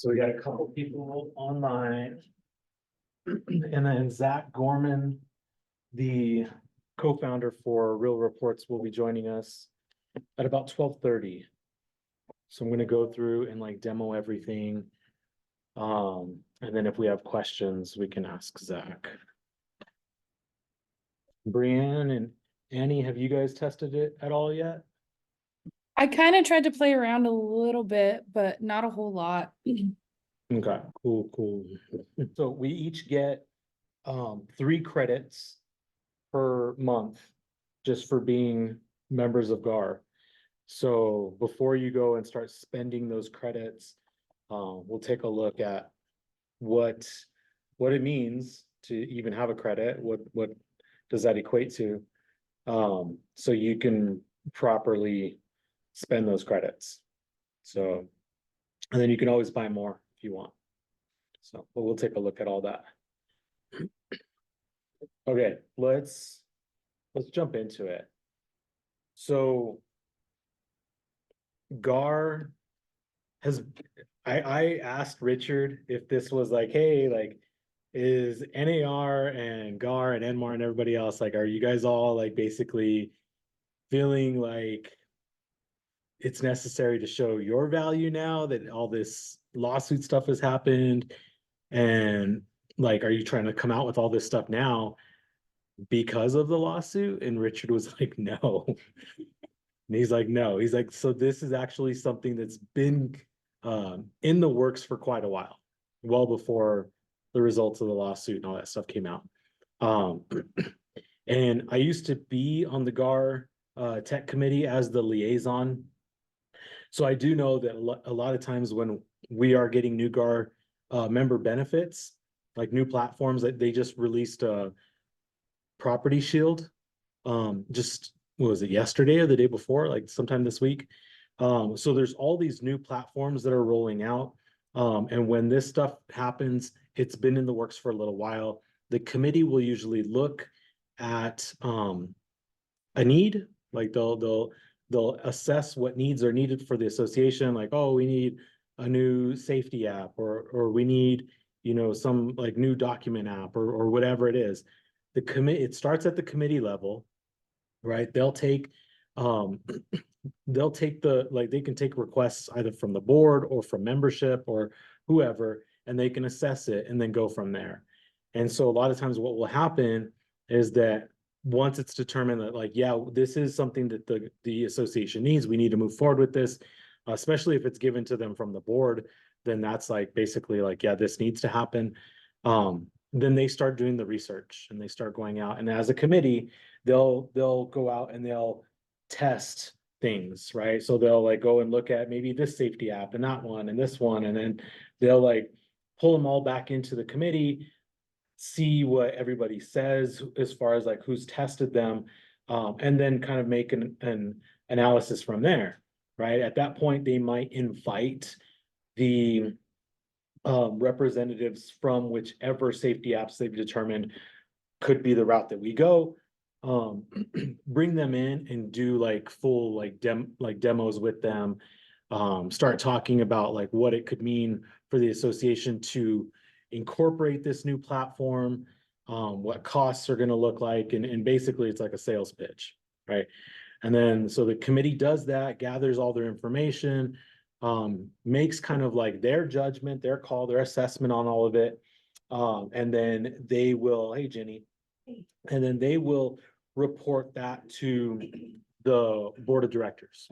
So we got a couple people online. And then Zach Gorman, the co-founder for RealReports, will be joining us at about 12:30. So I'm gonna go through and like demo everything. And then if we have questions, we can ask Zach. Brianne and Annie, have you guys tested it at all yet? I kind of tried to play around a little bit, but not a whole lot. Okay, cool. So we each get 3 credits per month just for being members of GAR. So before you go and start spending those credits, we'll take a look at what it means to even have a credit. What does that equate to? So you can properly spend those credits. So, and then you can always buy more if you want. So, but we'll take a look at all that. Okay, let's jump into it. So GAR has, I asked Richard if this was like, hey, like, is NAR and GAR and NMAR and everybody else, like, are you guys all like basically feeling like it's necessary to show your value now that all this lawsuit stuff has happened? And like, are you trying to come out with all this stuff now because of the lawsuit? And Richard was like, no. And he's like, no. He's like, so this is actually something that's been in the works for quite a while, well before the results of the lawsuit and all that stuff came out. And I used to be on the GAR tech committee as the liaison. So I do know that a lot of times when we are getting new GAR member benefits, like new platforms, that they just released a property shield, just, what was it, yesterday or the day before, like sometime this week. So there's all these new platforms that are rolling out. And when this stuff happens, it's been in the works for a little while. The committee will usually look at a need, like they'll assess what needs are needed for the association, like, oh, we need a new safety app, or we need, you know, some like new document app, or whatever it is. The committee, it starts at the committee level, right? They'll take they can take requests either from the board or from membership or whoever, and they can assess it and then go from there. And so a lot of times what will happen is that once it's determined that, like, yeah, this is something that the association needs, we need to move forward with this, especially if it's given to them from the board, then that's like basically like, yeah, this needs to happen. Then they start doing the research and they start going out, and as a committee, they'll go out and they'll test things, right? So they'll like go and look at maybe this safety app and that one and this one, and then they'll like pull them all back into the committee, see what everybody says as far as like who's tested them, and then kind of make an analysis from there, right? At that point, they might invite the representatives from whichever safety apps they've determined could be the route that we go, bring them in and do like full like demos with them, start talking about like what it could mean for the association to incorporate this new platform, what costs are going to look like, and basically it's like a sales pitch, right? And then so the committee does that, gathers all their information, makes kind of like their judgment, their call, their assessment on all of it, and then they will, hey Jenny, and then they will report that to the board of directors,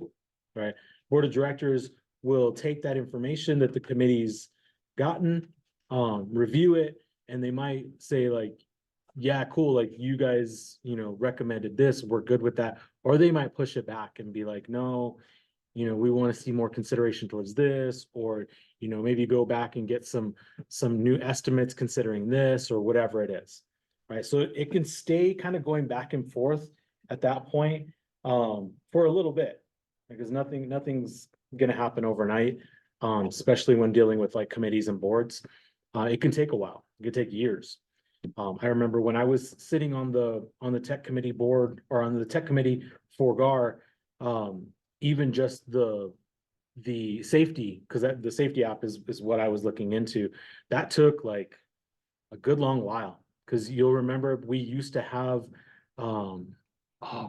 right? Board of directors will take that information that the committee's gotten, review it, and they might say like, yeah, cool, like you guys, you know, recommended this, we're good with that. Or they might push it back and be like, no, you know, we want to see more consideration towards this, or, you know, maybe go back and get some new estimates considering this, or whatever it is. Right, so it can stay kind of going back and forth at that point for a little bit, because nothing's gonna happen overnight, especially when dealing with like committees and boards. It can take a while. It can take years. I remember when I was sitting on the tech committee board, or on the tech committee for GAR, even just the the safety, because the safety app is what I was looking into. That took like a good long while, because you'll remember we used to have, oh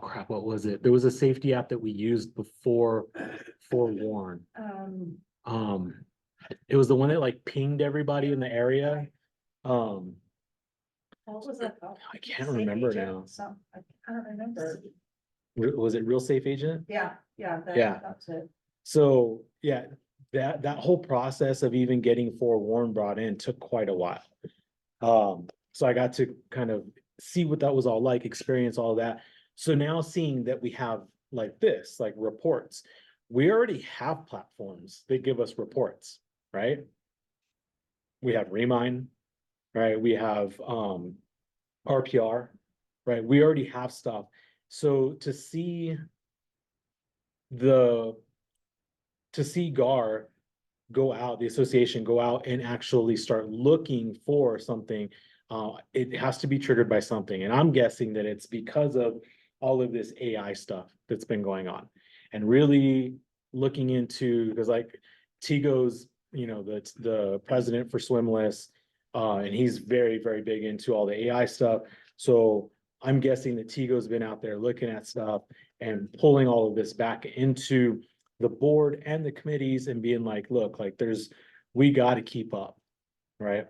crap, what was it? There was a safety app that we used before Forewarn. It was the one that like pinged everybody in the area. What was that called? I can't remember now. I don't remember. Was it Real Safe Agent? Yeah. Yeah. That's it. So, yeah, that whole process of even getting Forewarn brought in took quite a while. So I got to kind of see what that was all like, experience all that. So now seeing that we have like this, like reports, we already have platforms that give us reports, right? We have Remind, right? We have RPR, right? We already have stuff. So to see GAR go out, the association go out and actually start looking for something, it has to be triggered by something. And I'm guessing that it's because of all of this AI stuff that's been going on, and really looking into, because like Tigo's, the president for SWMLS, and he's very, very big into all the AI stuff. So I'm guessing that Tigo's been out there looking at stuff and pulling all of this back into the board and the committees and being like, look, like we got to keep up, right?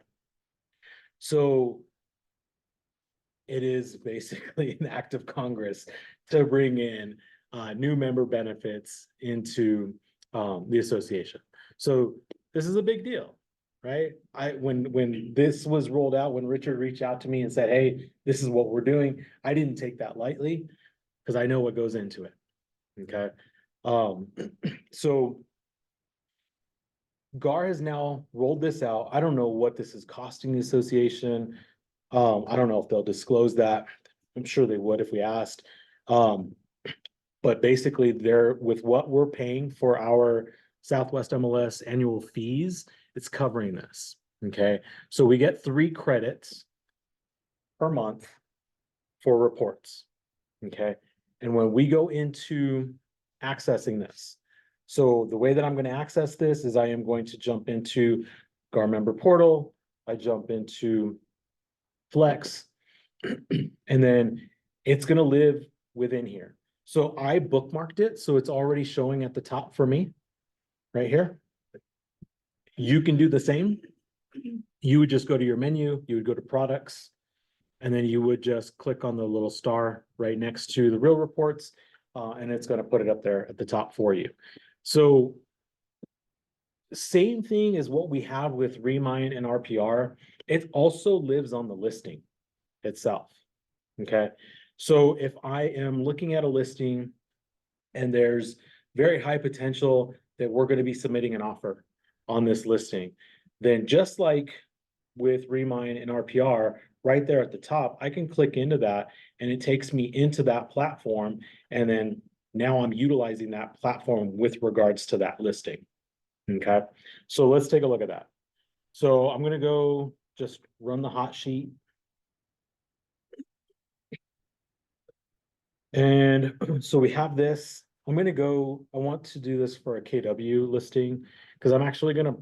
So it is basically an act of Congress to bring in new member benefits into the association. So this is a big deal, right? When this was rolled out, when Richard reached out to me and said, hey, this is what we're doing, I didn't take that lightly, because I know what goes into it. Okay. So GAR has now rolled this out. I don't know what this is costing the association. I don't know if they'll disclose that. I'm sure they would if we asked. But basically they're, with what we're paying for our Southwest MLS annual fees, it's covering this. Okay. So we get 3 credits per month for reports. Okay. And when we go into accessing this, so the way that I'm going to access this is I am going to jump into GAR member portal. I jump into Flex, and then it's going to live within here. So I bookmarked it, so it's already showing at the top for me right here. You can do the same. You would just go to your menu, you would go to products, and then you would just click on the little star right next to the Real Reports, and it's going to put it up there at the top for you. So same thing as what we have with Remind and RPR. It also lives on the listing itself. Okay. So if I am looking at a listing and there's very high potential that we're going to be submitting an offer on this listing, then just like with Remind and RPR, right there at the top, I can click into that and it takes me into that platform. And then now I'm utilizing that platform with regards to that listing. Okay, so let's take a look at that. So I'm going to go just run the hot sheet. And so we have this. I'm going to go, I want to do this for a KW listing because I'm actually going to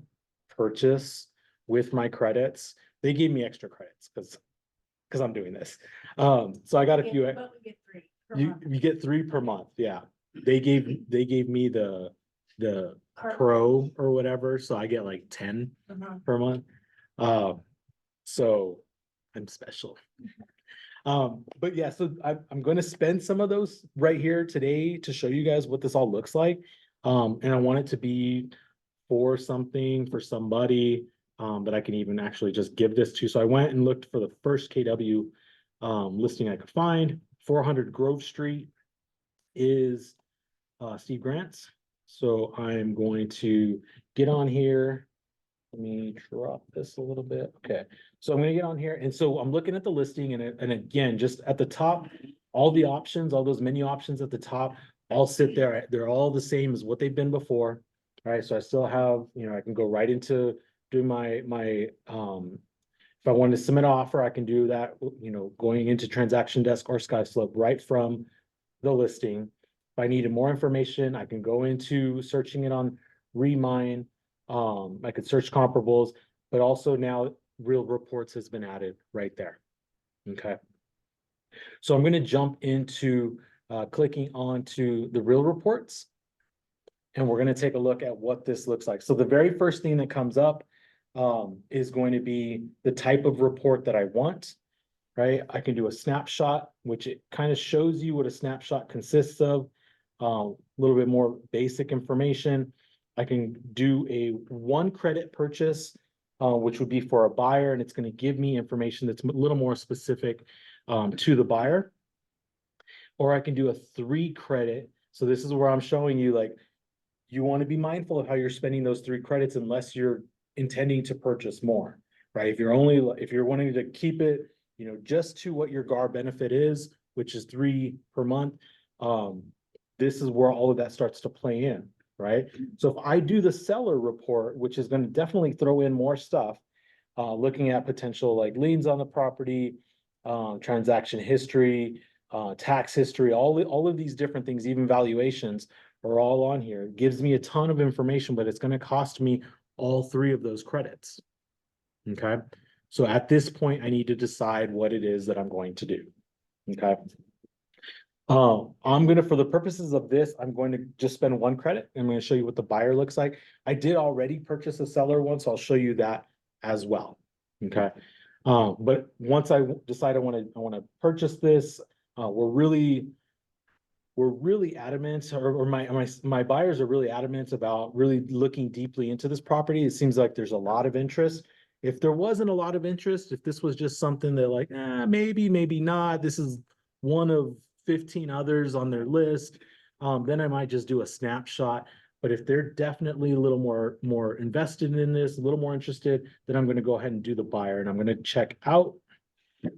purchase with my credits. They gave me extra credits because I'm doing this. So I got a few. But we get 3 per You month. get 3 per month. Yeah. They gave me the pro or whatever. So I get like 10 per month. So I'm special. But yeah, so I'm going to spend some of those right here today to show you guys what this all looks like. And I want it to be for something, for somebody, that I can even actually just give this to. So I went and looked for the first KW listing I could find. 400 Grove Street is Steve Grant's. So I'm going to get on here. Let me drop this a little bit. Okay, so I'm gonna get on here. And so I'm looking at the listing and again, just at the top, all the options, all those menu options at the top, all sit there. They're all the same as what they've been before. All right, so I still have, I can go right into doing my if I wanted to submit an offer, I can do that, going into transaction desk or SkySlope right from the listing. If I needed more information, I can go into searching it on remine, I could search comparables, but also now RealReports has been added right there. Okay. So I'm going to jump into clicking onto the RealReports, and we're going to take a look at what this looks like. So the very first thing that comes up is going to be the type of report that I want, right? I can do a snapshot, which it kind of shows you what a snapshot consists of, a little bit more basic information. I can do a one credit purchase, which would be for a buyer, and it's going to give me information that's a little more specific to the buyer. Or I can do a 3 credit. So this is where I'm showing you, like, you want to be mindful of how you're spending those 3 credits unless you're intending to purchase more, right? If you're wanting to keep it, you know, just to what your GAR benefit is, which is 3 per month, this is where all of that starts to play in, right? So if I do the seller report, which is going to definitely throw in more stuff, looking at potential like liens on the property, transaction history, tax history, all of these different things, even valuations are all on here. It gives me a ton of information, but it's going to cost me all 3 of those credits. Okay. So at this point, I need to decide what it is that I'm going to do. Okay. I'm going to, for the purposes of this, I'm going to just spend 1 credit. I'm going to show you what the buyer looks like. I did already purchase a seller one, so I'll show you that as well. Okay. But once I decide I want to purchase this, we're really adamant, or my buyers are really adamant about really looking deeply into this property. It seems like there's a lot of interest. If there wasn't a lot of interest, if this was just something that like, maybe, maybe not, this is one of 15 others on their list, then I might just do a snapshot. But if they're definitely a little more invested in this, a little more interested, then I'm going to go ahead and do the buyer, and I'm going to check out, and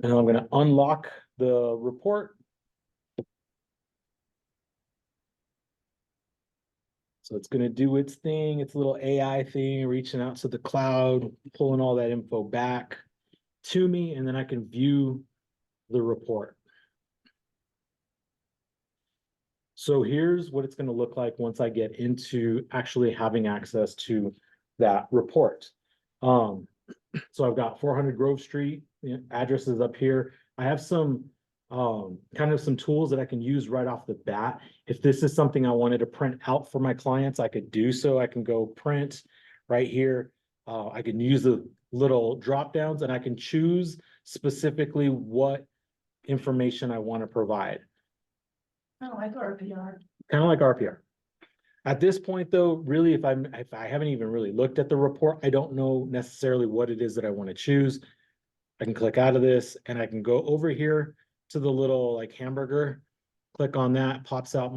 I'm going to unlock the report. So it's going to do its thing, its little AI thing, reaching out to the cloud, pulling all that info back to me, and then I can view the report. So here's what it's going to look like once I get into actually having access to that report. So I've got 400 Grove Street, address is up here. I have some kind of some tools that I can use right off the bat. If this is something I wanted to print out for my clients, I could do so. I can go print right here. I can use the little drop downs, and I can choose specifically what information I want to provide. Oh, I thought RPR. Kind of like RPR. At this point, though, really, if I haven't even really looked at the report, I don't know necessarily what it is that I want to choose. I can click out of this, and I can go over here to the little like hamburger, click on that, pops out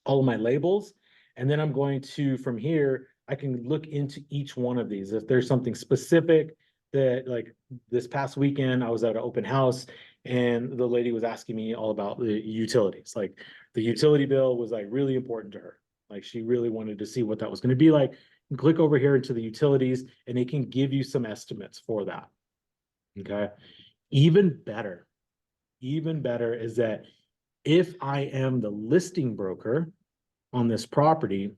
all of my labels. And then I'm going to, from here, I can look into each one of these. If there's something specific that, like this past weekend, I was at an open house and the lady was asking me all about the utilities. Like the utility bill was like really important to her. Like she really wanted to see what that was going to be like. And click over here into the utilities, and it can give you some estimates for that. Okay. Even better is that if I am the listing broker on this property,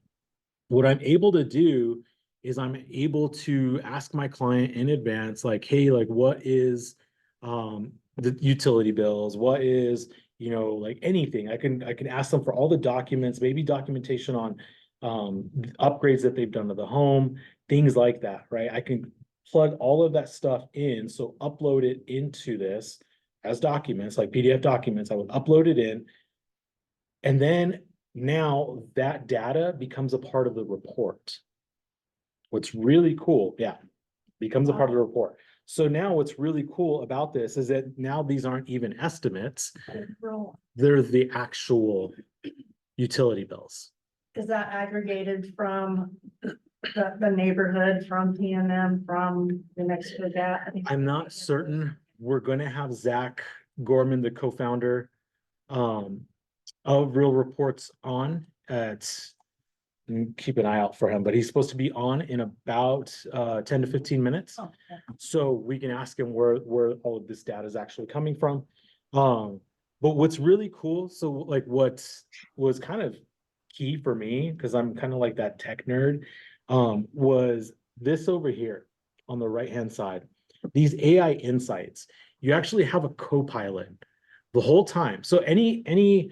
what I'm able to do is I'm able to ask my client in advance, like, hey, like what is the utility bills? What is, you know, like anything. I can ask them for all the documents, maybe documentation on upgrades that they've done to the home, things like that, right? I can plug all of that stuff in, so upload it into this as documents, like PDF documents. I would upload it in, and then now that data becomes a part of the report. What's really cool, becomes a part of the report. So now what's really cool about this is that now these aren't even estimates. They're the actual utility bills. Is that aggregated from the neighborhood, from PNM, from the next to that? I'm not certain. We're going to have Zach Gorman, the co-founder of RealReports, on. Keep an eye out for him, but he's supposed to be on in about 10 to 15 minutes. Oh, yeah. So we can ask him where all of this data is actually coming from. But what's really cool, so like what was kind of key for me, because I'm kind of like that tech nerd, was this over here on the right-hand side. These AI insights, you actually have a co-pilot the whole time. So any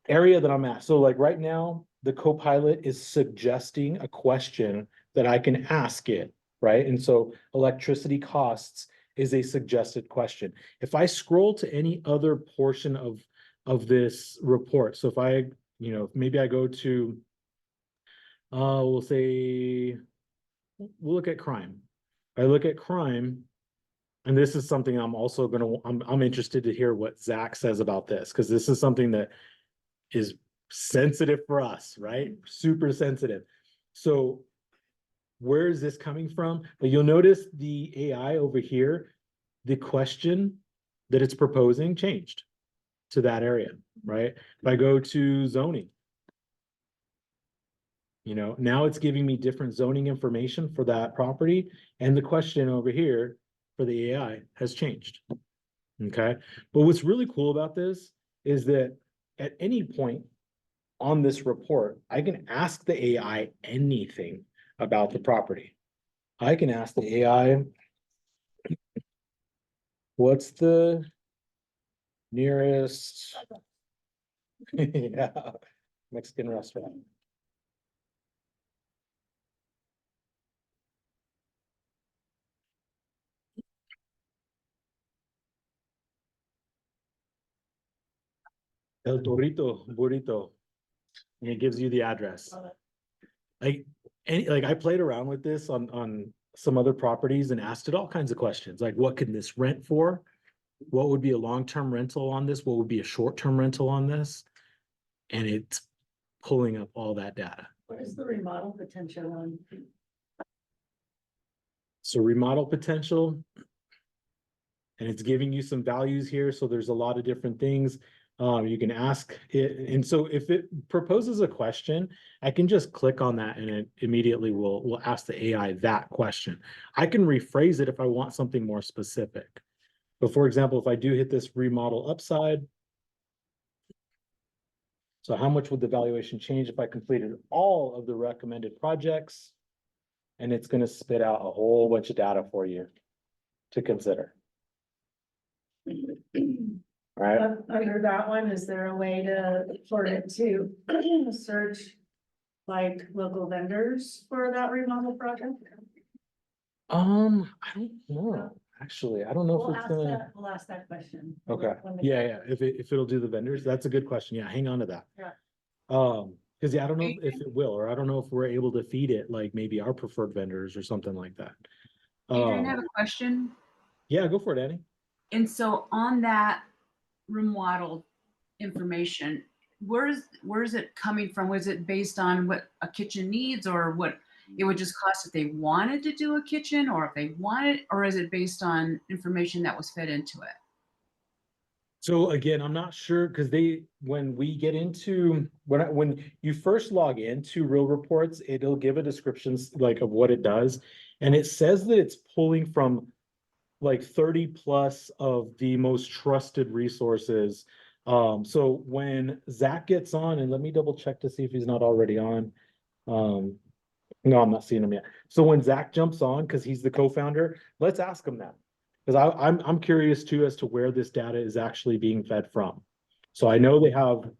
area that I'm at, so like right now, the co-pilot is suggesting a question that I can ask it, right? And so electricity costs is a suggested question. If I scroll to any other portion of this report, so if I, maybe I go to, we'll say, we'll look at crime. I look at crime, and this is something I'm also I'm interested to hear what Zach says about this, because this is something that is sensitive for us, right? Super sensitive. So where is this coming from? But you'll notice the AI over here, the question that it's proposing changed to that area, right? If I go to zoning, now it's giving me different zoning information for that property, and the question over here for the AI has changed. Okay. But what's really cool about this is that at any point on this report, I can ask the AI anything about the property. I can ask the AI, what's the nearest yeah, Mexican restaurant? El Burrito, and it gives you the address. Like, I played around with this on some other properties and asked it all kinds of questions, like what can this rent for? What would be a long-term rental on this? What would be a short-term rental on this? And it's pulling up all that data. What is the remodel potential on? So remodel potential, and it's giving you some values here. So there's a lot of different things. You can ask it. And so if it proposes a question, I can just click on that and it immediately will ask the AI that question. I can rephrase it if I want something more specific. But for example, if I do hit this remodel upside, so how much would the valuation change if I completed all of the recommended projects? And it's going to spit out a whole bunch of data for you to consider. All right. Under that one, is there a way for it to search like local vendors for that remodel project? I don't know. Actually, I don't know if it's gonna. We'll ask that question. Okay. Yeah. If it'll do the vendors, that's a good question. Yeah, hang on to that. Yeah. Because I don't know if it will, or I don't know if we're able to feed it like maybe our preferred vendors or something like that. Adrian, I have a question. Yeah, go for it, Annie. And so on that remodel information, where is it coming from? Was it based on what a kitchen needs, or what it would just cost if they wanted to do a kitchen, or if they wanted, or is it based on information that was fed into it? So again, I'm not sure, because when we get into, when you first log into RealReports, it'll give a description like of what it does. And it says that it's pulling from like 30 plus of the most trusted resources. So when Zach gets on, and let me double check to see if he's not already on. No, I'm not seeing him yet. So when Zach jumps on, because he's the co-founder, let's ask him that. Because I'm curious too as to where this data is actually being fed from. So I know they have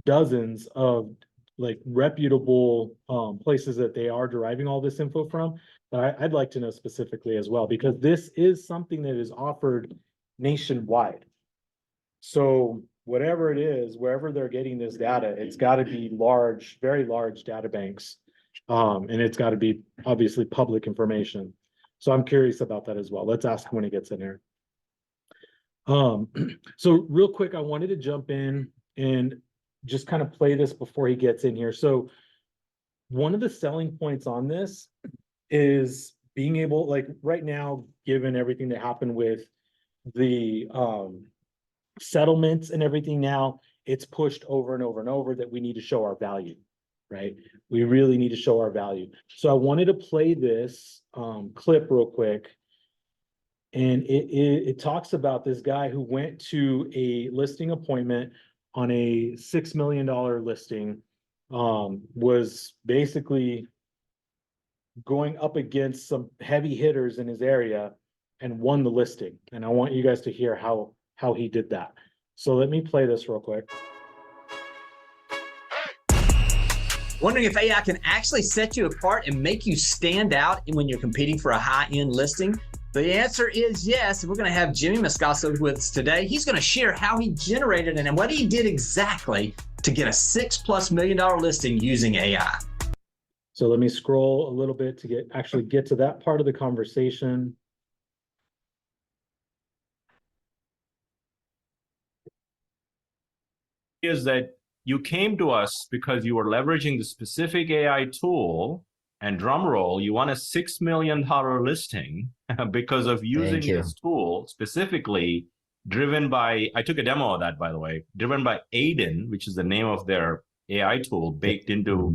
dozens of like reputable places that they are deriving all this info from, but I'd like to know specifically as well, because this is something that is offered nationwide. So whatever it is, wherever they're getting this data, it's got to be large, very large data banks. And it's got to be obviously public information. So I'm curious about that as well. Let's ask him when he gets in here. So real quick, I wanted to jump in and just kind of play this before he gets in here. So one of the selling points on this is being able, like right now, given everything that happened with the settlements and everything now, it's pushed over and over and over that we need to show our value, right? We really need to show our value. So I wanted to play this clip real quick. And it talks about this guy who went to a listing appointment on a $6 million listing. was basically going up against some heavy hitters in his area and won the listing. And I want you guys to hear how he did that. So let me play this real quick. Wondering if AI can actually set you apart and make you stand out when you're competing for a high-end listing? The answer is yes. We're going to have Jimmy Moscaso with us today. He's going to share how he generated and what he did exactly to get a $6+ million listing using AI. So let me scroll a little bit to actually get to that part of the conversation. Is that you came to us because you were leveraging the specific AI tool, and drum roll, you won a $6 million listing because of using this tool, specifically driven by, I took a demo of that, by the way, driven by Aiden, which is the name of their AI tool baked into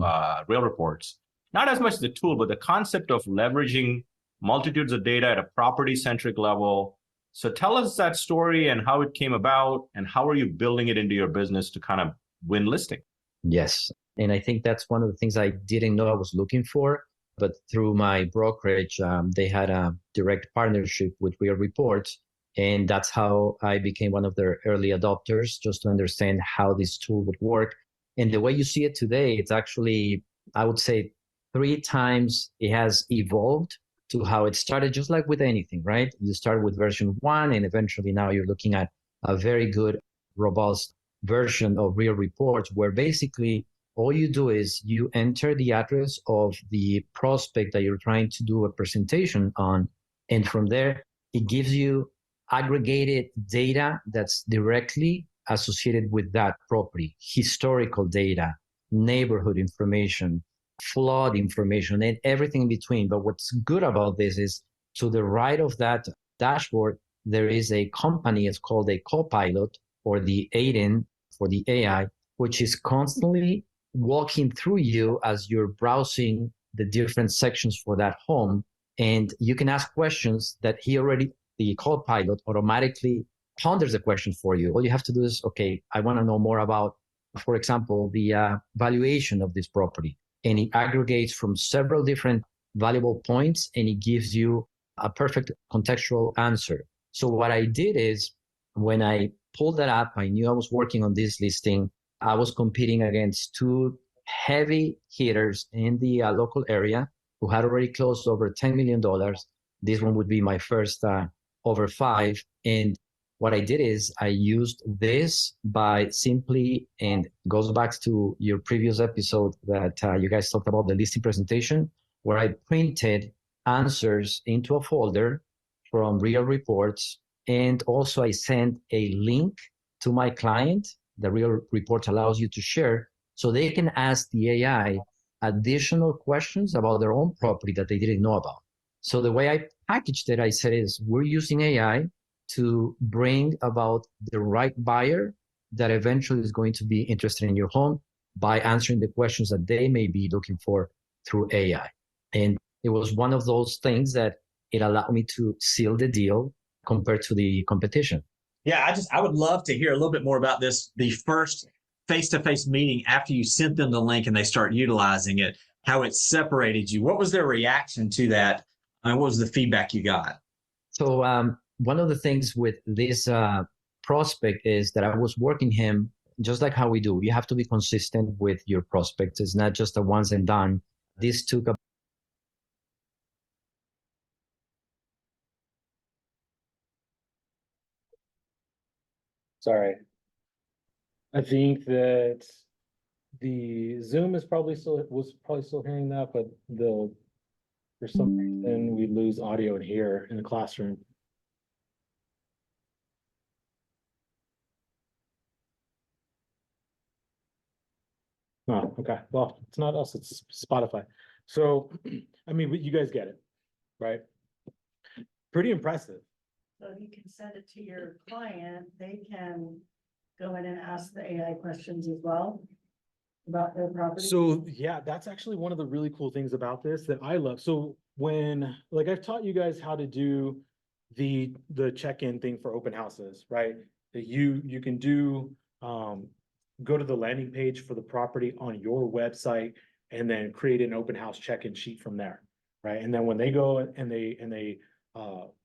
RealReports. Not as much the tool, but the concept of leveraging multitudes of data at a property-centric level. So tell us that story and how it came about, and how are you building it into your business to kind of win listing? Yes. And I think that's one of the things I didn't know I was looking for. But through my brokerage, they had a direct partnership with RealReports. And that's how I became one of their early adopters, just to understand how this tool would work. And the way you see it today, it's actually, I would say, 3 times it has evolved to how it started, just like with anything, right? You start with version 1, and eventually now you're looking at a very good, robust version of RealReports, where basically all you do is you enter the address of the prospect that you're trying to do a presentation on. And from there, it gives you aggregated data that's directly associated with that property, historical data, neighborhood information, flood information, and everything in between. But what's good about this is to the right of that dashboard, there is a company, it's called a Copilot, or the Aiden for the AI, which is constantly walking through you as you're browsing the different sections for that home. And you can ask questions that the Copilot automatically ponders the question for you. All you have to do is, okay, I want to know more about, for example, the valuation of this property. And it aggregates from several different valuable points, and it gives you a perfect contextual answer. So what I did is, when I pulled that up, I knew I was working on this listing. I was competing against 2 heavy hitters in the local area who had already closed over $10 million. This one would be my first over 5. And what I did is I used this by simply, and goes back to your previous episode that you guys talked about the listing presentation, where I printed answers into a folder from RealReports. And also I sent a link to my client. The RealReports allows you to share, so they can ask the AI additional questions about their own property that they didn't know about. So the way I packaged it, I said is, we're using AI to bring about the right buyer that eventually is going to be interested in your home by answering the questions that they may be looking for through AI. And it was one of those things that it allowed me to seal the deal compared to the competition. Yeah, I would love to hear a little bit more about this, the first face-to-face meeting after you sent them the link and they start utilizing it, how it separated you. What was their reaction to that? And what was the feedback you got? So one of the things with this prospect is that I was working him just like how we do. You have to be consistent with your prospects. It's not just a once and done. This took a Sorry. I think that the Zoom was probably still hearing that, but for some reason we lose audio in here in the classroom. Oh, okay. Well, it's not us, it's Spotify. So, I mean, you guys get it, right? Pretty impressive. So you can send it to your client, they can go in and ask the AI questions as well about their property. So yeah, that's actually one of the really cool things about this that I love. So when, like, I've taught you guys how to do the check-in thing for open houses, right? That you can do go to the landing page for the property on your website and then create an open house check-in sheet from there, right? And then when they go and they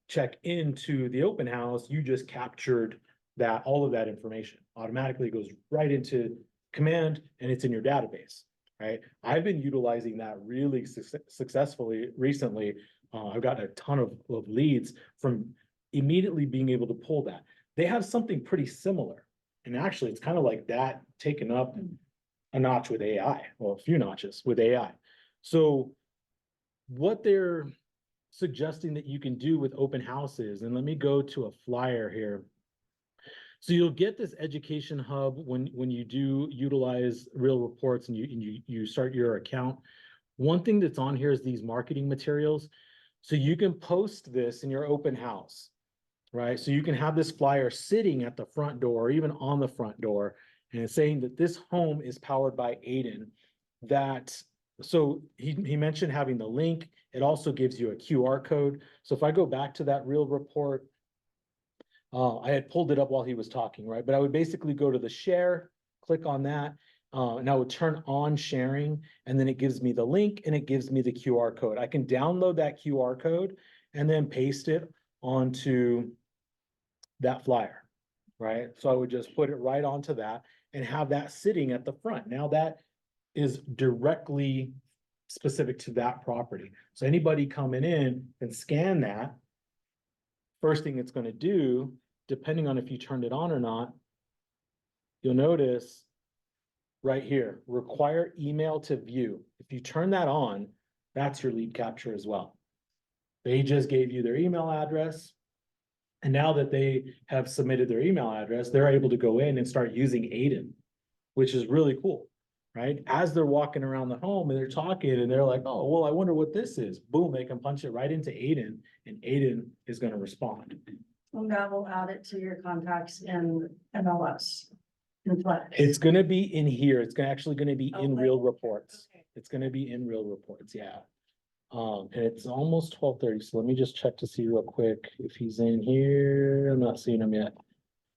check into the open house, you just captured that, all of that information automatically goes right into command and it's in your database, right? I've been utilizing that really successfully recently. I've gotten a ton of leads from immediately being able to pull that. They have something pretty similar. And actually, it's kind of like that taken up a notch with AI, well, a few notches with AI. So what they're suggesting that you can do with open houses, and let me go to a flyer here. So you'll get this education hub when you do utilize RealReports and you start your account. One thing that's on here is these marketing materials. So you can post this in your open house, right? So you can have this flyer sitting at the front door, or even on the front door, and it's saying that this home is powered by Aiden. So he mentioned having the link. It also gives you a QR code. So if I go back to that Real Report, I had pulled it up while he was talking, right? But I would basically go to the share, click on that, and I would turn on sharing, and then it gives me the link and it gives me the QR code. I can download that QR code and then paste it onto that flyer, right? So I would just put it right onto that and have that sitting at the front. Now that is directly specific to that property. So anybody coming in and scan that, first thing it's going to do, depending on if you turned it on or not, you'll notice right here, require email to view. If you turn that on, that's your lead capture as well. They just gave you their email address. And now that they have submitted their email address, they're able to go in and start using Aiden, which is really cool, right? As they're walking around the home and they're talking and they're like, oh, well, I wonder what this is. Boom, they can punch it right into Aiden and Aiden is going to respond. And that will add it to your contacts in MLS. It's going to be in here. It's actually going to be in Okay. Real Reports. Okay. It's going to be in Real Reports, yeah. And it's almost 12:30, so let me just check to see real quick if he's in here. I'm not seeing him yet.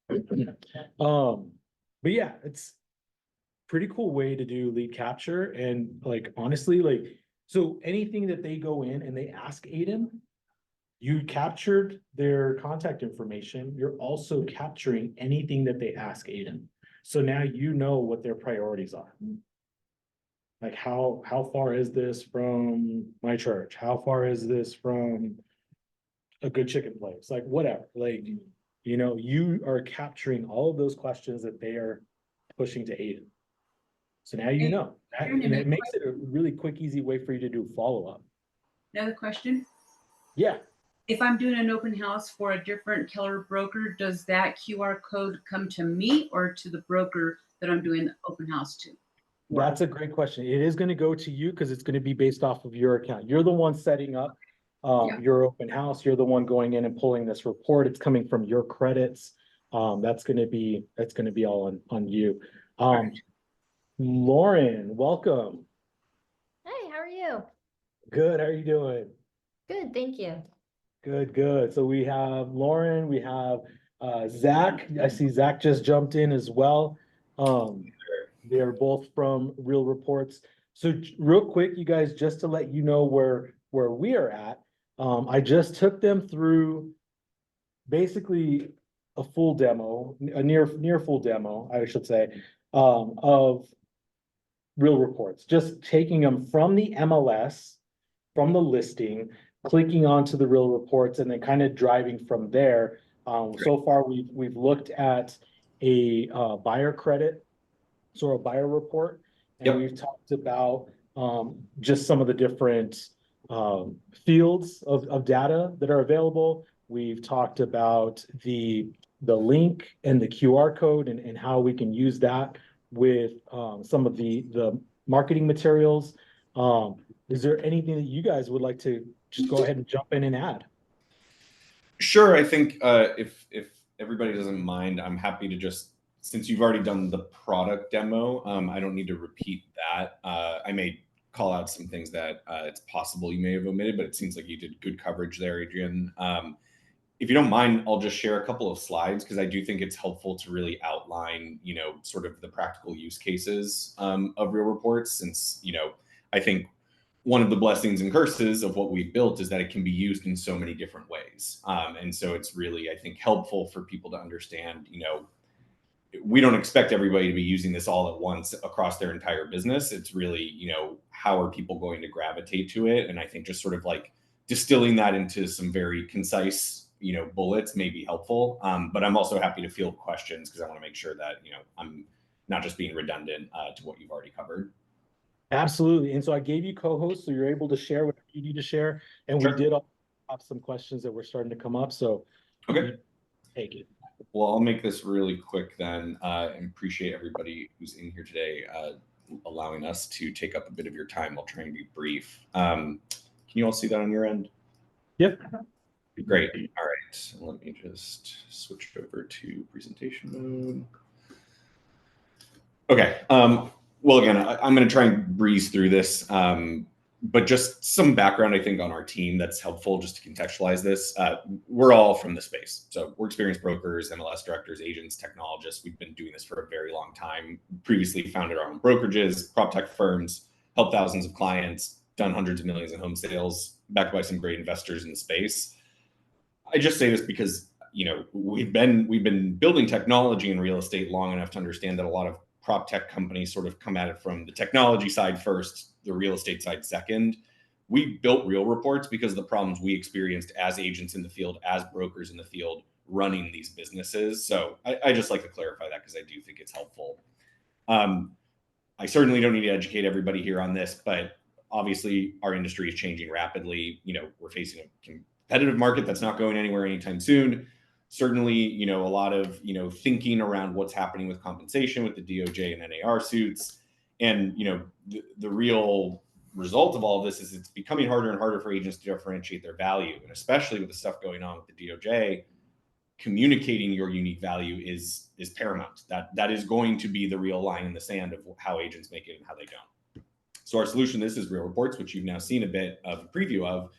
But yeah, it's pretty cool way to do lead capture. And like, honestly, like, so anything that they go in and they ask Aiden, you captured their contact information. You're also capturing anything that they ask Aiden. So now you know what their priorities are. Like how far is this from my church? How far is this from a good chicken place? Like whatever, like, you know, you are capturing all of those questions that they are pushing to Aiden. So now you know, and it makes it a really quick, easy way for you to do follow-up. Another question. Yeah, If I'm doing an open house for a different Keller broker, does that QR code come to me or to the broker that I'm doing the open house to? that's a great question. It is going to go to you because it's going to be based off of your account. You're the one setting up Yeah. your open house. You're the one going in and pulling this report. It's coming from your credits. That's going to be all on you. Lauren, welcome. Hey, how are you? Good. How are you doing? Good, thank you. Good. So we have Lauren, we have Zach. I see Zach just jumped in as well. They're both from Real Reports. So real quick, you guys, just to let you know where we are at, I just took them through basically a full demo, a near full demo, I should say, of Real Reports, just taking them from the MLS, from the listing, clicking onto the Real Reports, and then kind of driving from there. So far, we've looked at a buyer credit, so a buyer report, and we've talked about just some of the different fields of data that are available. We've talked about the link and the QR code and how we can use that with some of the marketing materials. Is there anything that you guys would like to just go ahead and jump in and add? Sure. I think if everybody doesn't mind, I'm happy to just, since you've already done the product demo, I don't need to repeat that. I may call out some things that it's possible you may have omitted, but it seems like you did good coverage there, Adrian. if you don't mind, I'll just share a couple of slides because I do think it's helpful to really outline, sort of the practical use cases of RealReports, since, I think one of the blessings and curses of what we've built is that it can be used in so many different ways. And so it's really, I think, helpful for people to understand, we don't expect everybody to be using this all at once across their entire business. It's really, how are people going to gravitate to it? And I think just sort of like distilling that into some very concise, bullets may be helpful. But I'm also happy to field questions because I want to make sure that, I'm not just being redundant to what you've already covered. Absolutely. And so I gave you co-hosts, so you're able to share what you need to share. And Sure. we did have some questions that were starting to come up. So okay, take it. Well, I'll make this really quick then, and appreciate everybody who's in here today, allowing us to take up a bit of your time. I'll try and be brief. Can you all see that on your end? Yep. Great. All right. Let me just switch over to presentation mode. Okay. Well, again, I'm going to try and breeze through this, but just some background, I think, on our team that's helpful just to contextualize this. We're all from the space. So we're experienced brokers, MLS directors, agents, technologists. We've been doing this for a very long time. Previously founded our own brokerages, prop tech firms, helped thousands of clients, done hundreds of millions in home sales, backed by some great investors in the space. I just say this because, we've been building technology in real estate long enough to understand that a lot of prop tech companies sort of come at it from the technology side first, the real estate side second. We built RealReports because of the problems we experienced as agents in the field, as brokers in the field, running these businesses. So I just like to clarify that because I do think it's helpful. I certainly don't need to educate everybody here on this, but obviously our industry is changing rapidly. We're facing a competitive market that's not going anywhere anytime soon. Certainly, a lot of, thinking around what's happening with compensation with the DOJ and NAR suits. And, the real result of all of this is it's becoming harder and harder for agents to differentiate their value. And especially with the stuff going on with the DOJ, communicating your unique value is paramount. That is going to be the real line in the sand of how agents make it and how they don't. So our solution, this is RealReports, which you've now seen a bit of a preview of.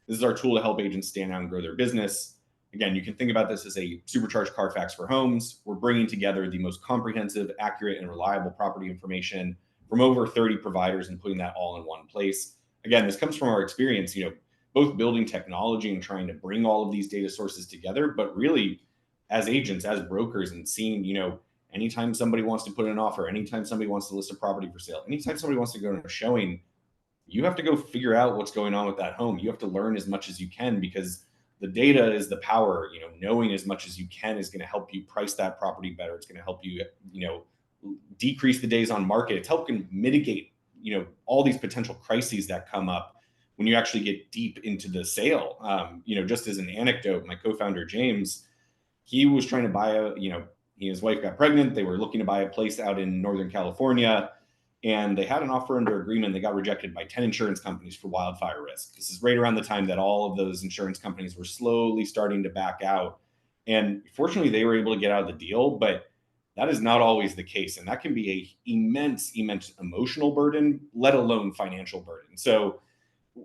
This is our tool to help agents stand out and grow their business. Again, you can think about this as a supercharged Carfax for homes. We're bringing together the most comprehensive, accurate, and reliable property information from over 30 providers and putting that all in one place. Again, this comes from our experience, both building technology and trying to bring all of these data sources together, but really as agents, as brokers, and seeing, anytime somebody wants to put in an offer, anytime somebody wants to list a property for sale, anytime somebody wants to go to a showing, you have to go figure out what's going on with that home. You have to learn as much as you can because the data is the power. Knowing as much as you can is going to help you price that property better. It's going to help you, decrease the days on market. It's helping mitigate, all these potential crises that come up when you actually get deep into the sale. Just as an anecdote, my co-founder, James, he was trying to buy he and his wife got pregnant. They were looking to buy a place out in Northern California. And they had an offer under agreement. They got rejected by 10 insurance companies for wildfire risk. This is right around the time that all of those insurance companies were slowly starting to back out. And fortunately, they were able to get out of the deal, but that is not always the case. And that can be a immense emotional burden, let alone financial burden. So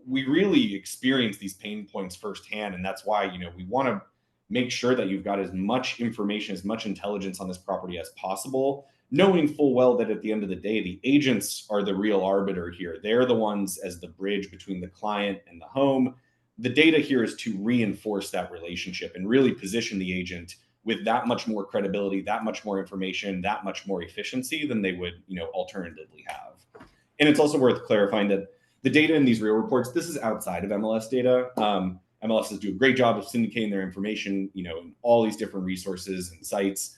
we really experience these pain points firsthand. And that's why, we want to make sure that you've got as much information, as much intelligence on this property as possible, knowing full well that at the end of the day, the agents are the real arbiter here. They're the ones as the bridge between the client and the home. The data here is to reinforce that relationship and really position the agent with that much more credibility, that much more information, that much more efficiency than they would, alternatively have. And it's also worth clarifying that the data in these RealReports, this is outside of MLS data. MLSs do a great job of syndicating their information, in all these different resources and sites.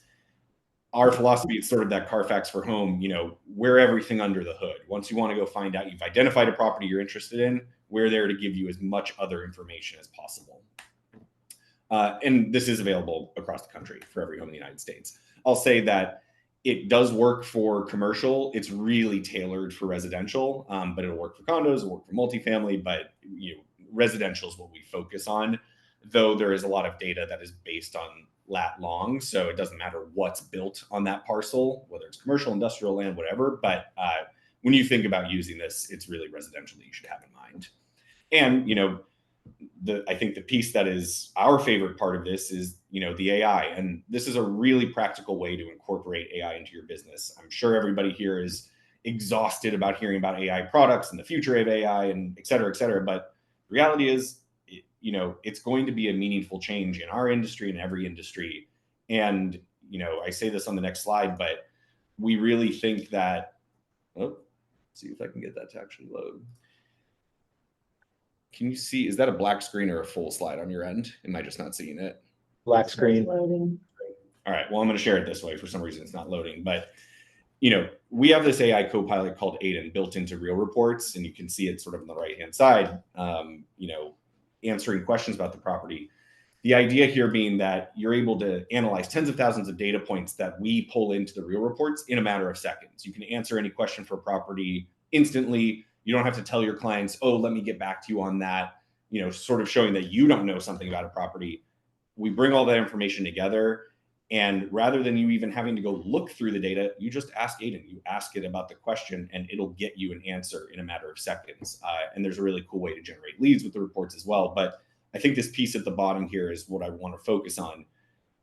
Our philosophy is sort of that Carfax for home, we're everything under the hood. Once you want to go find out you've identified a property you're interested in, we're there to give you as much other information as possible. And this is available across the country for every home in the United States. I'll say that it does work for commercial. It's really tailored for residential, but it'll work for condos, it'll work for multifamily, but residential is what we focus on, though there is a lot of data that is based on lat long. So it doesn't matter what's built on that parcel, whether it's commercial, industrial land, whatever. But when you think about using this, it's really residential that you should have in mind. And, I think the piece that is our favorite part of this is, the AI. And this is a really practical way to incorporate AI into your business. I'm sure everybody here is exhausted about hearing about AI products and the future of AI and et cetera, et cetera. But the reality is, it's going to be a meaningful change in our industry and every industry. And, I say this on the next slide, but we really think that, let's see if I can get that to actually load. Can you see, is that a black screen or a full slide on your end? Am I just not seeing it? Black screen. Loading. All right, well, I'm going to share it this way. For some reason, it's not loading, but we have this AI copilot called Aiden built into RealReports, and you can see it sort of on the right-hand side, answering questions about the property. The idea here being that you're able to analyze tens of thousands of data points that we pull into the RealReports in a matter of seconds. You can answer any question for a property instantly. You don't have to tell your clients, oh, let me get back to you on that, sort of showing that you don't know something about a property. We bring all that information together. And rather than you even having to go look through the data, you just ask Aiden, you ask it about the question, and it'll get you an answer in a matter of seconds. And there's a really cool way to generate leads with the reports as well. But I think this piece at the bottom here is what I want to focus on.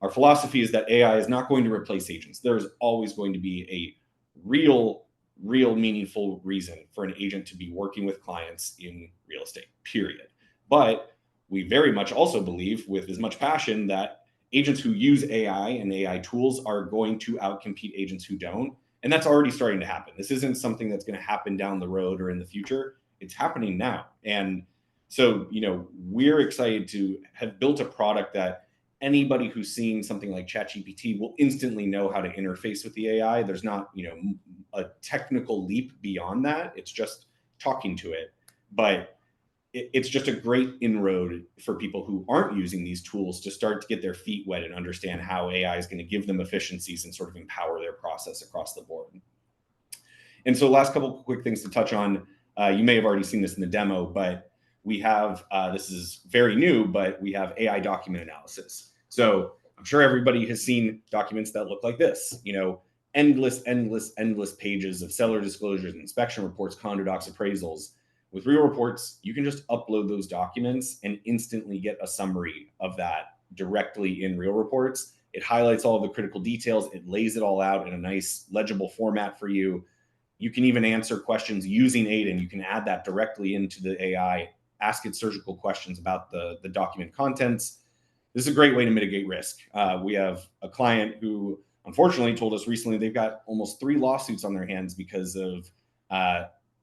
Our philosophy is that AI is not going to replace agents. There's always going to be a real meaningful reason for an agent to be working with clients in real estate, period. But we very much also believe with as much passion that agents who use AI and AI tools are going to outcompete agents who don't. And that's already starting to happen. This isn't something that's going to happen down the road or in the future. It's happening now. And so, we're excited to have built a product that anybody who's seeing something like ChatGPT will instantly know how to interface with the AI. There's not, a technical leap beyond that. It's just talking to it. But it's just a great inroad for people who aren't using these tools to start to get their feet wet and understand how AI is going to give them efficiencies and sort of empower their process across the board. And so last couple of quick things to touch on. You may have already seen this in the demo, but we have, this is very new, but we have AI document analysis. So I'm sure everybody has seen documents that look like this, endless pages of seller disclosures, inspection reports, condo docs, appraisals. With RealReports, you can just upload those documents and instantly get a summary of that directly in RealReports. It highlights all of the critical details. It lays it all out in a nice legible format for you. You can even answer questions using Aiden. You can add that directly into the AI, ask it surgical questions about the document contents. This is a great way to mitigate risk. We have a client who unfortunately told us recently they've got almost 3 lawsuits on their hands because of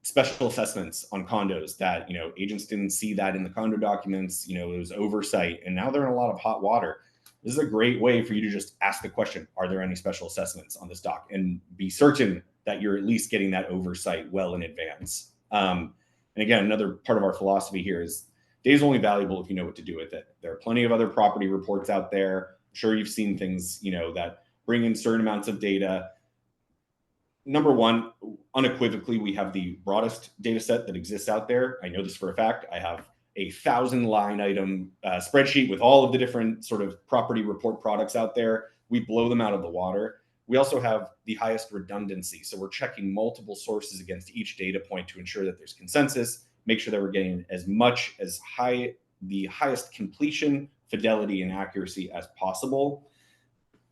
special assessments on condos that, agents didn't see that in the condo documents, it was oversight, and now they're in a lot of hot water. This is a great way for you to just ask the question, are there any special assessments on this doc? And be certain that you're at least getting that oversight well in advance. And again, another part of our philosophy here is data is only valuable if you know what to do with it. There are plenty of other property reports out there. I'm sure you've seen things, that bring in certain amounts of data. Number one, unequivocally, we have the broadest data set that exists out there. I know this for a fact. I have a 1,000-line item spreadsheet with all of the different sort of property report products out there. We blow them out of the water. We also have the highest redundancy. So we're checking multiple sources against each data point to ensure that there's consensus, make sure that we're getting the highest completion, fidelity, and accuracy as possible.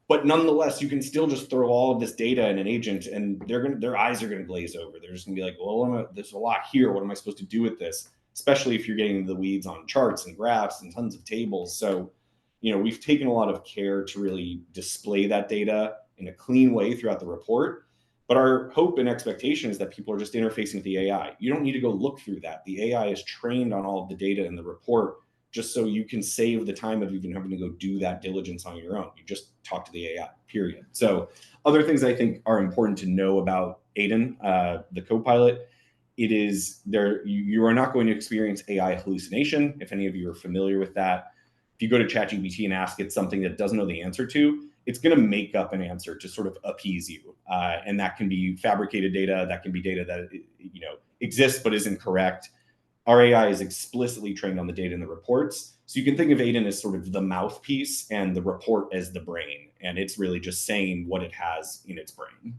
But nonetheless, you can still just throw all of this data in an agent and their eyes are going to glaze over. They're just going to be like, well, there's a lot here. What am I supposed to do with this? Especially if you're getting into the weeds on charts and graphs and tons of tables. So, we've taken a lot of care to really display that data in a clean way throughout the report. But our hope and expectation is that people are just interfacing with the AI. You don't need to go look through that. The AI is trained on all of the data in the report just so you can save the time of even having to go do that diligence on your own. You just talk to the AI, period. So other things I think are important to know about Aiden, the Copilot, it is there. You are not going to experience AI hallucination. If any of you are familiar with that, if you go to ChatGPT and ask it something that doesn't know the answer to, it's going to make up an answer to sort of appease you. And that can be fabricated data. That can be data that, exists but isn't correct. Our AI is explicitly trained on the data in the reports. So you can think of Aiden as sort of the mouthpiece and the report as the brain. And it's really just saying what it has in its brain.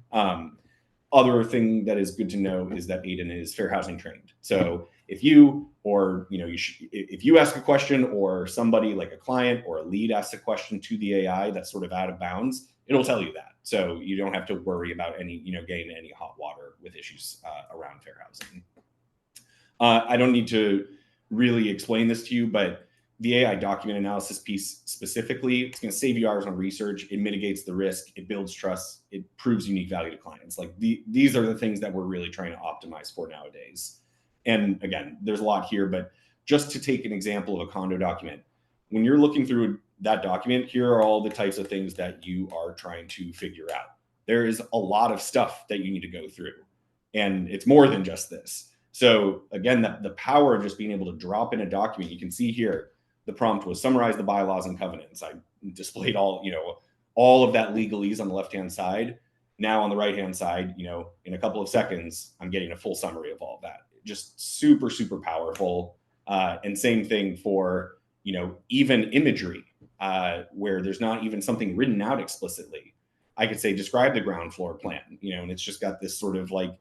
other thing that is good to know is that Aiden is fair housing trained. So if you, or if you ask a question, or somebody like a client or a lead asks a question to the AI that's sort of out of bounds, it'll tell you that. So you don't have to worry about any, getting any hot water with issues around fair housing. I don't need to really explain this to you, but the AI document analysis piece specifically, it's going to save you hours on research. It mitigates the risk. It builds trust. It proves unique value to clients. Like these are the things that we're really trying to optimize for nowadays. And again, there's a lot here, but just to take an example of a condo document, when you're looking through that document, here are all the types of things that you are trying to figure out. There is a lot of stuff that you need to go through, and it's more than just this. So again, the power of just being able to drop in a document, you can see here, the prompt was summarize the bylaws and covenants. I displayed all of that legalese on the left-hand side. Now on the right-hand side, in a couple of seconds, I'm getting a full summary of all of that. Just super, super powerful. And same thing for, even imagery, where there's not even something written out explicitly. I could say, describe the ground floor plan, and it's just got this sort of like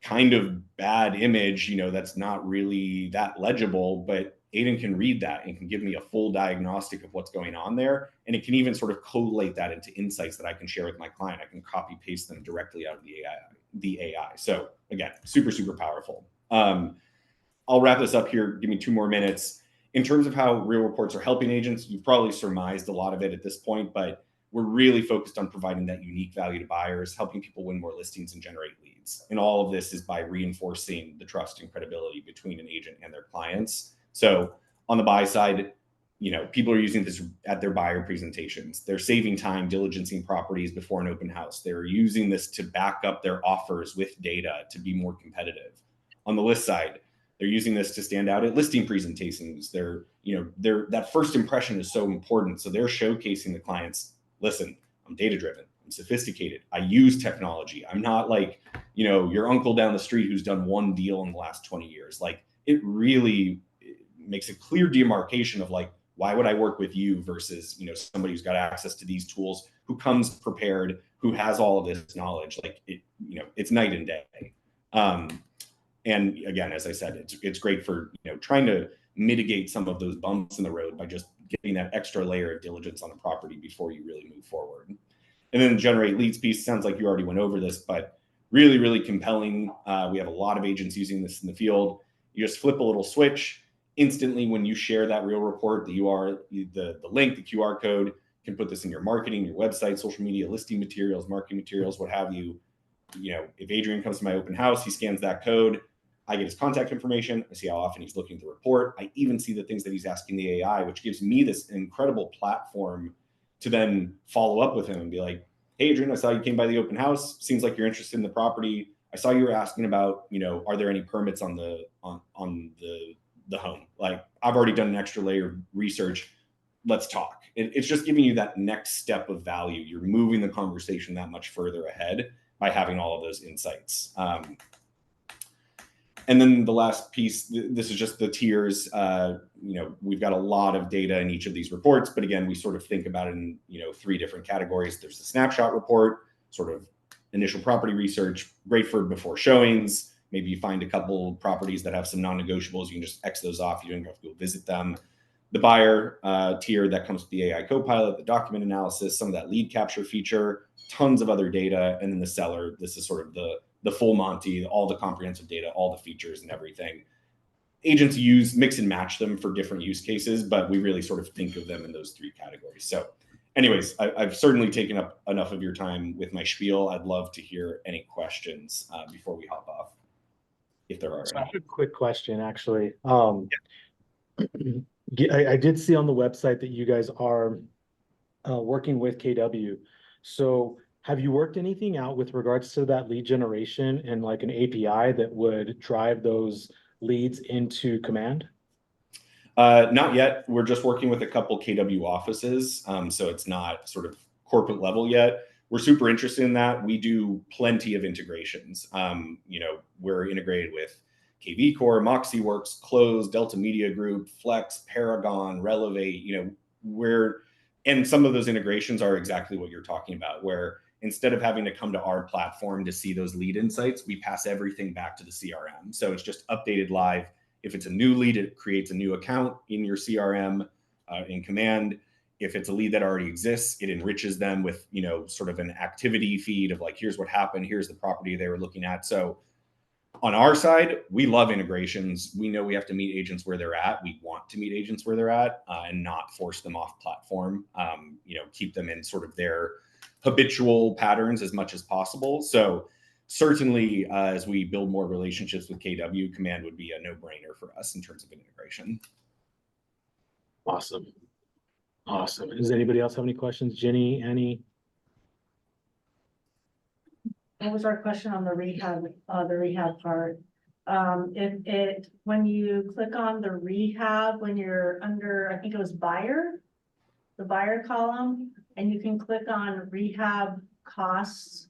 kind of bad image, that's not really that legible, but Aiden can read that and can give me a full diagnostic of what's going on there. And it can even sort of collate that into insights that I can share with my client. I can copy paste them directly out of the AI. So again, super, super powerful. I'll wrap this up here. Give me 2 more minutes. In terms of how RealReports are helping agents, you've probably surmised a lot of it at this point, but we're really focused on providing that unique value to buyers, helping people win more listings and generate leads. And all of this is by reinforcing the trust and credibility between an agent and their clients. So on the buy side, people are using this at their buyer presentations. They're saving time diligencing properties before an open house. They're using this to back up their offers with data to be more competitive. On the list side, they're using this to stand out at listing presentations. That first impression is so important. So they're showcasing the clients, listen, I'm data driven. I'm sophisticated. I use technology. I'm not like, your uncle down the street who's done one deal in the last 20 years. Like it really makes a clear demarcation of like, why would I work with you versus, somebody who's got access to these tools, who comes prepared, who has all of this knowledge. Like it's night and day. And again, as I said, it's great for, trying to mitigate some of those bumps in the road by just getting that extra layer of diligence on a property before you really move forward. And then the generate leads piece, sounds like you already went over this, but really, really compelling. We have a lot of agents using this in the field. You just flip a little switch. Instantly, when you share that real report, the link, the QR code, you can put this in your marketing, your website, social media, listing materials, marketing materials, what have you. If Adrian comes to my open house, he scans that code. I get his contact information. I see how often he's looking at the report. I even see the things that he's asking the AI, which gives me this incredible platform to then follow up with him and be like, hey, Adrian, I saw you came by the open house. Seems like you're interested in the property. I saw you were asking about, are there any permits on the home? Like, I've already done an extra layer of research. Let's talk. It's just giving you that next step of value. You're moving the conversation that much further ahead by having all of those insights. And then the last piece, this is just the tiers. We've got a lot of data in each of these reports, but again, we sort of think about it in 3 different categories. There's the snapshot report, sort of initial property research, great for before showings. Maybe you find a couple properties that have some non-negotiables. You can just X those off. You don't have to go visit them. The buyer tier that comes with the AI Copilot, the document analysis, some of that lead capture feature, tons of other data. And then the seller, this is sort of the full Monty, all the comprehensive data, all the features and everything. Agents mix and match them for different use cases, but we really sort of think of them in those 3 categories. So anyways, I've certainly taken up enough of your time with my spiel. I'd love to hear any questions before we hop off, if there are any. A quick question, actually. I did see on the website that you guys are working with KW. So have you worked anything out with regards to that lead generation and like an API that would drive those leads into Command? Not yet. We're just working with a couple KW offices. So it's not sort of corporate level yet. We're super interested in that. We do plenty of integrations. We're integrated with KV Core, MoxieWorks, Close, Delta Media Group, Flex, Paragon, Relevate, and some of those integrations are exactly what you're talking about, where instead of having to come to our platform to see those lead insights, we pass everything back to the CRM. So it's just updated live. If it's a new lead, it creates a new account in your CRM in Command. If it's a lead that already exists, it enriches them with, you know, sort of an activity feed of like, here's what happened, here's the property they were looking at. So on our side, we love integrations. We know we have to meet agents where they're at. We want to meet agents where they're at and not force them off platform, you know, keep them in sort of their habitual patterns as much as possible. So certainly as we build more relationships with KW, Command would be a no-brainer for us in terms of an integration. Awesome. Awesome. Does anybody else have any questions? Jenny, Annie? What was our question on the rehab part? When you click on the rehab, when you're under, I think it was buyer, the buyer column, and you can click on rehab costs.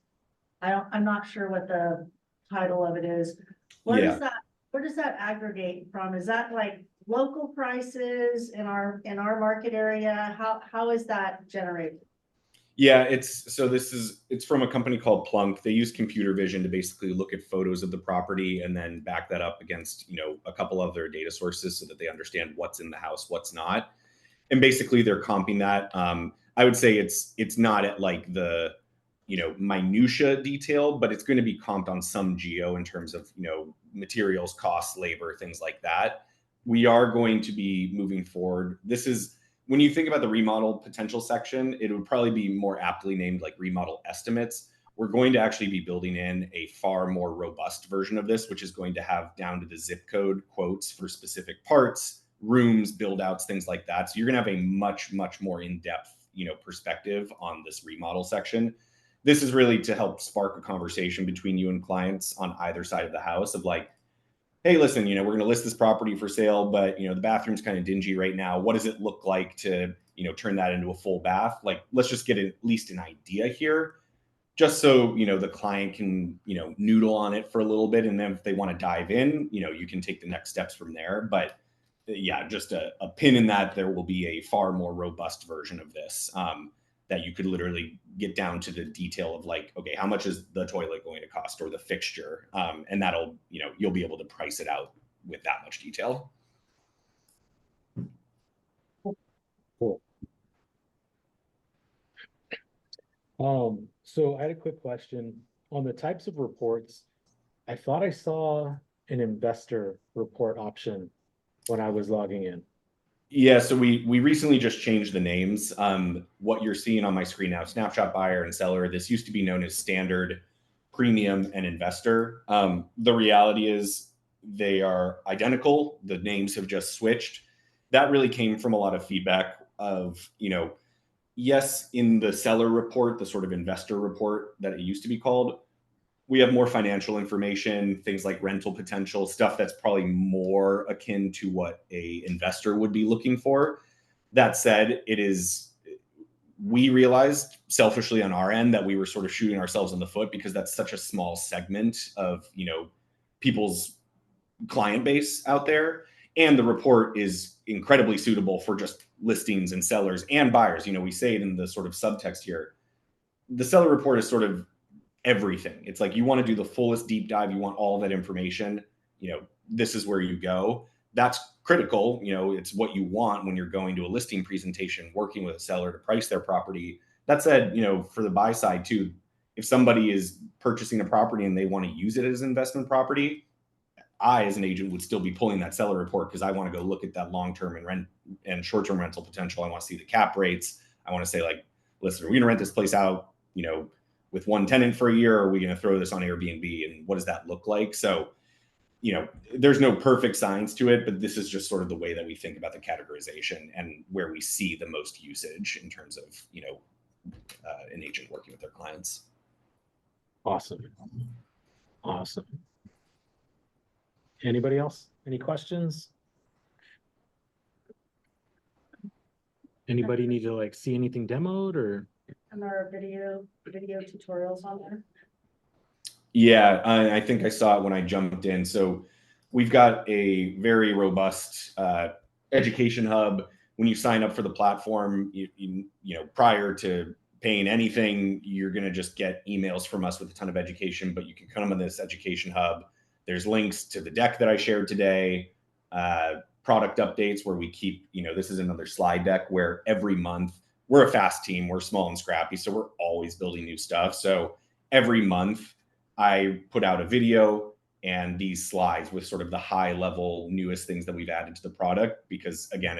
I'm not sure what the title of it is. Where does that aggregate from? Is that like local prices in our market area? How is that generated? Yeah, it's from a company called Plunk. They use computer vision to basically look at photos of the property and then back that up against, you know, a couple of their data sources so that they understand what's in the house, what's not. And basically they're comping that. I would say it's not at like the, you know, minutia detail, but it's going to be comped on some geo in terms of, you know, materials, costs, labor, things like that. We are going to be moving forward. This is, when you think about the remodel potential section, it would probably be more aptly named like remodel estimates. We're going to actually be building in a far more robust version of this, which is going to have down to the zip code quotes for specific parts, rooms, build outs, things like that. So you're going to have a much, much more in-depth, you know, perspective on this remodel section. This is really to help spark a conversation between you and clients on either side of the house of like, hey, listen, you know, we're going to list this property for sale, but, you know, the bathroom's kind of dingy right now. What does it look like to, you know, turn that into a full bath? Like, let's just get at least an idea here, just so, you know, the client can, you know, noodle on it for a little bit. And then if they want to dive in, you know, you can take the next steps from there. But yeah, just a pin in that there will be a far more robust version of this that you could literally get down to the detail of like, okay, how much is the toilet going to cost or the fixture? And that'll, you know, you'll be able to price it out with that much detail. Cool. So I had a quick question on the types of reports. I thought I saw an investor report option when I was logging in. Yeah, so we recently just changed the names. What you're seeing on my screen now, snapshot buyer and seller, this used to be known as standard, premium, and investor. The reality is they are identical. The names have just switched. That really came from a lot of feedback of, you know, yes, in the seller report, the sort of investor report that it used to be called, we have more financial information, things like rental potential, stuff that's probably more akin to what a investor would be looking for. That said, we realized selfishly on our end that we were sort of shooting ourselves in the foot because that's such a small segment of, you know, people's client base out there. And the report is incredibly suitable for just listings and sellers and buyers. You know, we say it in the sort of subtext here. The seller report is sort of everything. It's like you want to do the fullest deep dive. You want all that information. You know, this is where you go. That's critical. You know, it's what you want when you're going to a listing presentation, working with a seller to price their property. That said, you know, for the buy side too, if somebody is purchasing a property and they want to use it as an investment property, I, as an agent, would still be pulling that seller report because I want to go look at that long-term and rent and short-term rental potential. I want to see the cap rates. I want to say like, listen, are we going to rent this place out, you know, with one tenant for a year, or are we going to throw this on Airbnb, and what does that look like? So, you know, there's no perfect science to it, but this is just sort of the way that we think about the categorization and where we see the most usage in terms of, you know, an agent working with their clients. Awesome. Awesome. Anybody else? Any questions? Anybody need to like see anything demoed or? And there are video tutorials on there. Yeah, I think I saw it when I jumped in. So we've got a very robust education hub. When you sign up for the platform, you know, prior to paying anything. You're going to just get emails from us with a ton of education, but you can come on this education hub. There's links to the deck that I shared today, product updates where we keep, this is another slide deck where every month, we're a fast team, we're small and scrappy, so we're always building new stuff. So every month I put out a video and these slides with sort of the high level newest things that we've added to the product. Because again,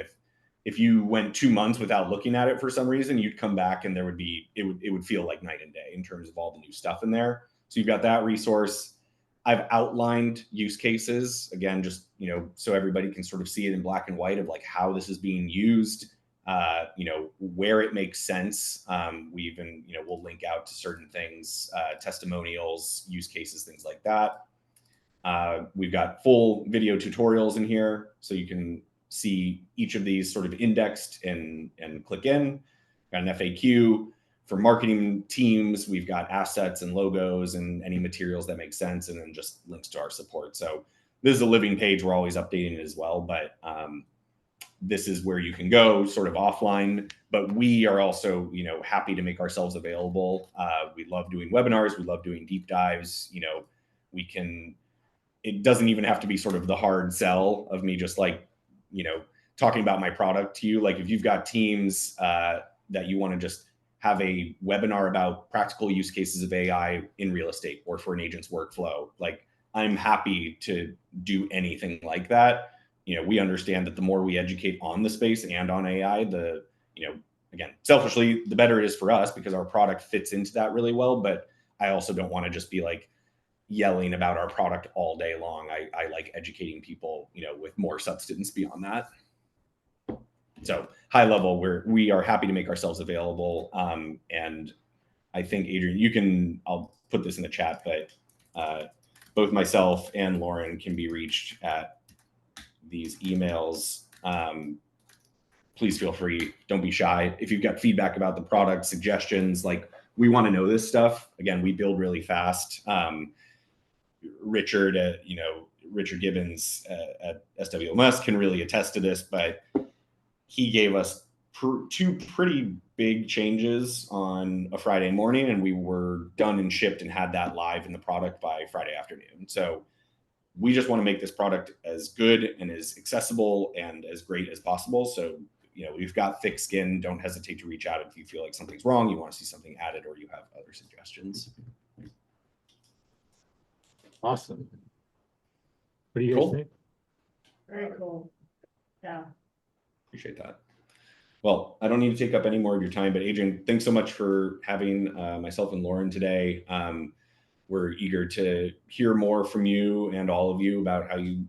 if you went 2 months without looking at it for some reason, you'd come back and it would feel like night and day in terms of all the new stuff in there. So you've got that resource. I've outlined use cases, again, just, so everybody can sort of see it in black and white of like how this is being used, where it makes sense. We even, we'll link out to certain things, testimonials, use cases, things like that. We've got full video tutorials in here, so you can see each of these sort of indexed and click in. Got an FAQ. For marketing teams, we've got assets and logos and any materials that make sense, and then just links to our support. So this is a living page. We're always updating it as well, but this is where you can go sort of offline. But we are also, happy to make ourselves available. We love doing webinars. We love doing deep dives. It doesn't even have to be sort of the hard sell of me just like, talking about my product to you. Like if you've got teams that you want to just have a webinar about practical use cases of AI in real estate or for an agent's workflow, like I'm happy to do anything like that. We understand that the more we educate on the space and on AI, again, selfishly, the better it is for us because our product fits into that really well. But I also don't want to just be like yelling about our product all day long. I like educating people, with more substance beyond that. So high level, we are happy to make ourselves available. And I think Adrian, I'll put this in the chat, but both myself and Lauren can be reached at these emails. Please feel free. Don't be shy. If you've got feedback about the product, suggestions, like we want to know this stuff. Again, we build really fast. Richard Gibbons at SWMLS can really attest to this, but he gave us two pretty big changes on a Friday morning, and we were done and shipped and had that live in the product by Friday afternoon. So we just want to make this product as good and as accessible and as great as possible. So, we've got thick skin. Don't hesitate to reach out if you feel like something's wrong, you want to see something added, or you have other suggestions. Awesome. What do you guys think? Very cool. Yeah. Appreciate that. Well, I don't need to take up any more of your time, but Adrian, thanks so much for having myself and Lauren today. We're eager to hear more from you and all of you about how you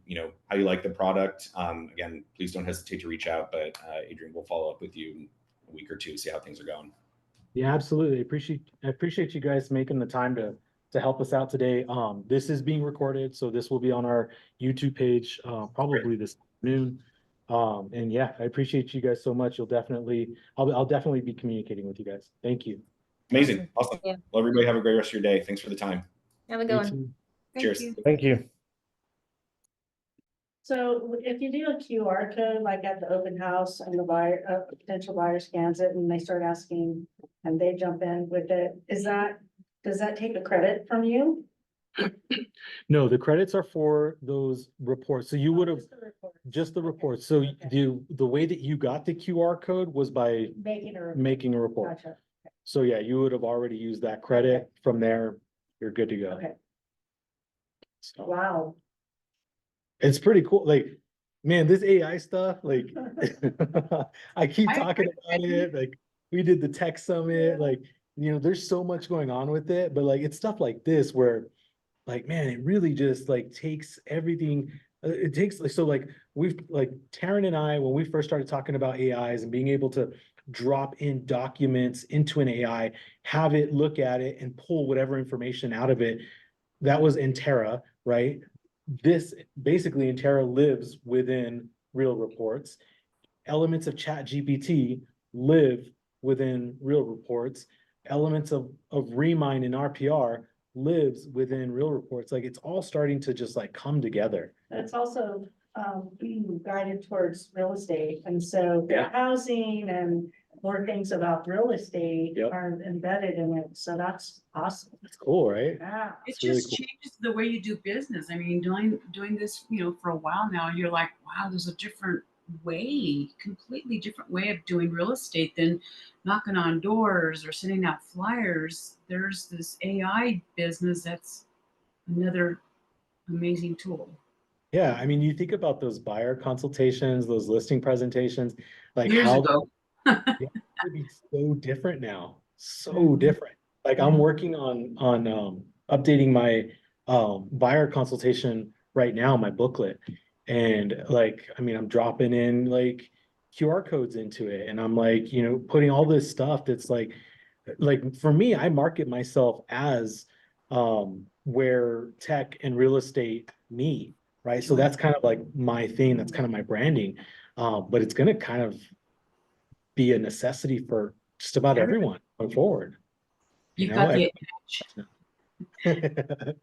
like the product. Again, please don't hesitate to reach out, but Adrian, we'll follow up with you in a week or two, see how things are going. Yeah, absolutely. I appreciate you guys making the time to help us out today. This is being recorded, so this will be on our YouTube page probably this afternoon. And yeah, I appreciate you guys so much. I'll definitely be communicating with you guys. Thank you. Amazing. Awesome. Yeah. Well, everybody have a great rest of your day. Thanks for the time. Have a good one. Cheers. Thank you. So if you do a QR code, like at the open house and the buyer, potential buyer scans it and they start asking and they jump in with it, does that take a credit from you? No, the credits are for those reports. So you would have just the reports. So Okay. the way that you got the QR code was by making a report. Gotcha. So yeah, you would have already used that credit. Okay. From there, you're good to go. Okay. So Wow. it's pretty cool. Like, man, this AI stuff, like I keep talking about it. Like we did the tech summit, like, there's so much going on with it, but like, it's stuff like this where like, man, it really just like takes everything. It takes like, so like we've like Taryn and I, when we first started talking about AIs and being able to drop in documents into an AI, have it look at it and pull whatever information out of it, that was Intera, right? This basically Intera lives within RealReports. Elements of ChatGPT live within RealReports. Elements of Remine and RPR lives within RealReports. Like it's all starting to just like come together. It's also being guided towards real estate. And so Yeah. housing and more things about real estate Yep. are embedded in it, so that's awesome. It's cool, right? Yeah. It It's really just cool. changes the way you do business. I mean, doing this, for a while now, you're like, wow, there's a different way, completely different way of doing real estate than knocking on doors or sending out flyers. There's this AI business that's another amazing tool. Yeah, I mean, you think about those buyer consultations, those listing presentations, like Years how ago. yeah, it'd be so different now, so Mhm. different. Like I'm working on updating my buyer consultation right now, my booklet. And like, I mean, I'm dropping in like QR codes into it, and I'm like, putting all this stuff that's like for me, I market myself as where tech and real estate meet, right? So that's kind of like my thing, that's kind of my branding. But it's gonna kind of be a necessity for just about everyone going forward. You've know, got the every-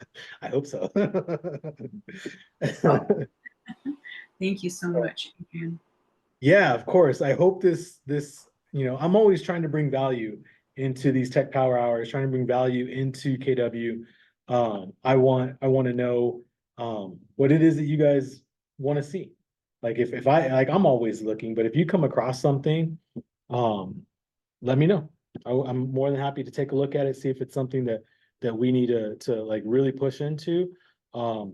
I hope so. Thank you so much, Adrian. Yeah, of course. I hope this, I'm always trying to bring value into these tech power hours, trying to bring value into KW. I want to know what it is that you guys want to see. Like if I like, I'm always looking, but if you come across something, let me know. I'm more than happy to take a look at it, see if it's something that we need to like really push into, or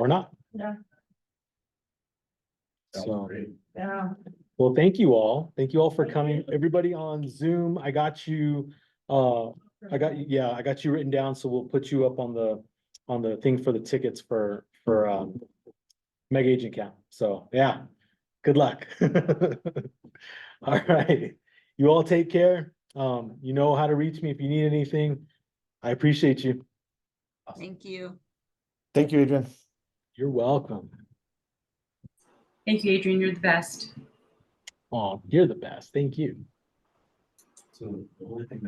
not. Yeah. So, Yeah. well, thank you all. Thank you all for coming. Everybody on Zoom, I got you, I got you written down, so we'll put you up on the thing for the tickets for Mega Agent Camp. So yeah, good luck. All right. You all take care. You know how to reach me if you need anything. I appreciate you. Thank you. Thank you, Adrian. You're welcome. Thank you, Adrian. You're the best. Oh, you're the best. Thank you. So the only thing